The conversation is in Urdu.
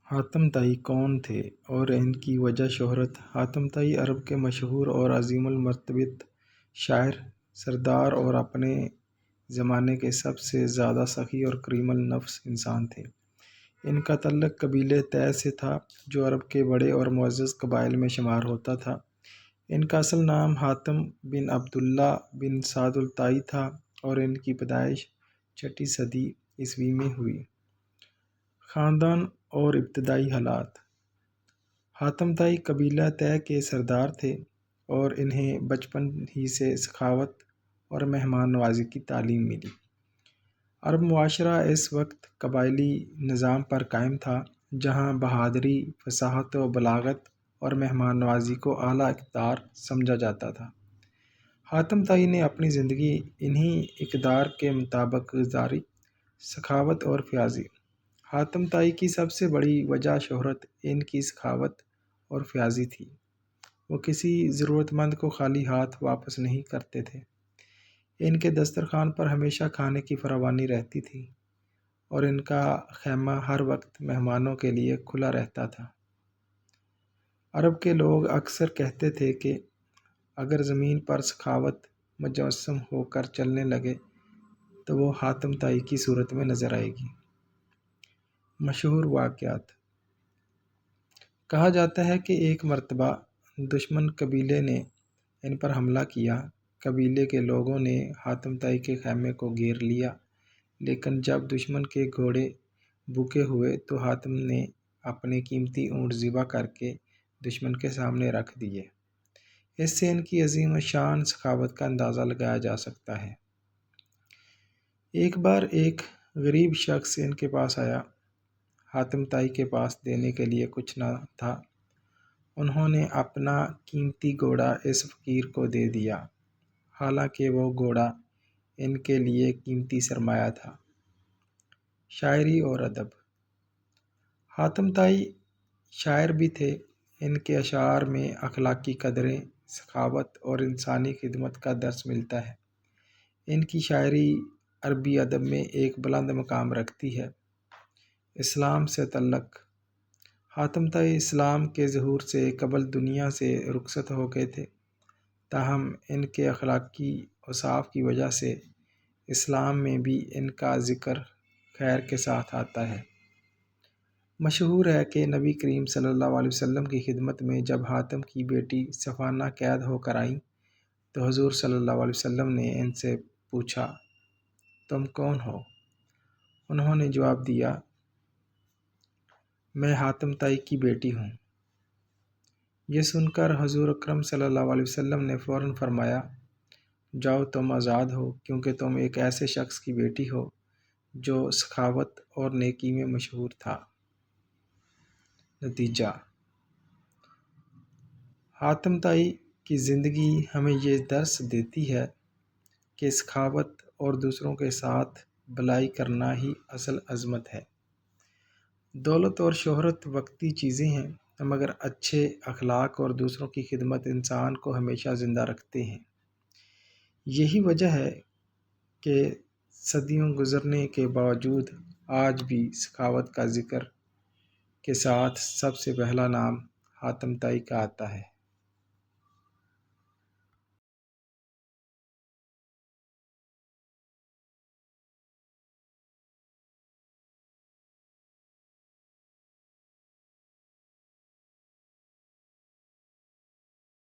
حاتم طائی کون تھے اور ان کی وجہ شہرت؟ حاتم طائی عرب کے مشہور اور عظیم المرتبت شاعر، سردار اور اپنے زمانے کے سب سے زیادہ سخی اور کریم النفس انسان تھے۔ ان کا تعلق قبیلے طے سے تھا جو عرب کے بڑے اور معزز قبائل میں شمار ہوتا تھا۔ ان کا اصل نام حاتم بن عبداللہ بن سعد الطائی تھا اور ان کی پیدائش 6 صدی عیسوی میں ہوئی۔ خاندان اور ابتدائی حالات: حاتم طائی قبیلہ طے کے سردار تھے اور انہیں بچپن ہی سے سخاوت اور مہمان نوازی کی تعلیم ملی۔ عرب معاشرہ اس وقت قبائلی نظام پر قائم تھا جہاں بہادری، فصاحت و بلاغت اور مہمان نوازی کو اعلیٰ اقدار سمجھا جاتا تھا۔ حاتم طائی نے اپنی زندگی انہی اقدار کے مطابق گزاری: سخاوت اور فیاضی: حاتم طائی کی سب سے بڑی وجہ شہرت ان کی سخاوت اور فیاضی تھی۔ وہ کسی ضرورت مند کو خالی ہاتھ واپس نہیں کرتے تھے۔ ان کے دسترخوان پر ہمیشہ کھانے کی فراوانی رہتی تھی اور ان کا خیمہ ہر وقت مہمانوں کے لیے کھلا رہتا تھا۔ عرب کے لوگ اکثر کہتے تھے کہ اگر زمین پر سخاوت مجسم ہو کر چلنے لگے تو وہ حاتم طائی کی صورت میں نظر آئے گی۔ مشہور واقعات: کہا جاتا ہے کہ ایک مرتبہ دشمن قبیلے نے ان پر حملہ کیا۔ قبیلے کے لوگوں نے حاتم طائی کے خیمے کو گھیر لیا، لیکن جب دشمن کے گھوڑے بھوکے ہوئے تو حاتم نے اپنے قیمتی اونٹ ذبح کر کے دشمن کے سامنے رکھ دیے۔ اس سے ان کی عظیم الشان سخاوت کا اندازہ لگایا جا سکتا ہے۔ ایک بار ایک غریب شخص ان کے پاس آیا۔ حاتم طائی کے پاس دینے کے لیے کچھ نہ تھا۔ انہوں نے اپنا قیمتی گھوڑا اس فقیر کو دے دیا، حالانکہ وہ گھوڑا ان کے لیے قیمتی سرمایہ تھا۔ شاعری اور ادب: حاتم طائی شاعر بھی تھے۔ ان کے اشعار میں اخلاقی قدریں، سخاوت اور انسانی خدمت کا درس ملتا ہے۔ ان کی شاعری عربی ادب میں ایک بلند مقام رکھتی ہے۔ اسلام سے تعلق: حاتم طائی اسلام کے ظہور سے قبل دنیا سے رخصت ہو گئے تھے، تاہم ان کے اخلاقی اوصاف کی وجہ سے اسلام میں بھی ان کا ذکر خیر کے ساتھ آتا ہے۔ مشہور ہے کہ نبی کریم صلی اللہ علیہ وسلم کی خدمت میں جب حاتم کی بیٹی صفانہ قید ہو کر آئیں تو حضور صلی اللہ علیہ وسلم نے ان سے پوچھا، تم کون ہو؟ انہوں نے جواب دیا، میں حاتم طائی کی بیٹی ہوں۔ یہ سن کر حضور اکرم صلی اللہ علیہ وسلم نے فوراً فرمایا، جاؤ تم آزاد ہو، کیونکہ تم ایک ایسے شخص کی بیٹی ہو جو سخاوت اور نیکی میں مشہور تھا۔ نتیجہ: حاتم طائی کی زندگی ہمیں یہ درس دیتی ہے کہ سخاوت اور دوسروں کے ساتھ بھلائی کرنا ہی اصل عظمت ہے۔ دولت اور شہرت وقتی چیزیں ہیں، مگر اچھے اخلاق اور دوسروں کی خدمت انسان کو ہمیشہ زندہ رکھتے ہیں۔ یہی وجہ ہے کہ صدیوں گزرنے کے باوجود آج بھی سخاوت کا ذکر کے ساتھ سب سے پہلا نام حاتم طائی کا آتا ہے۔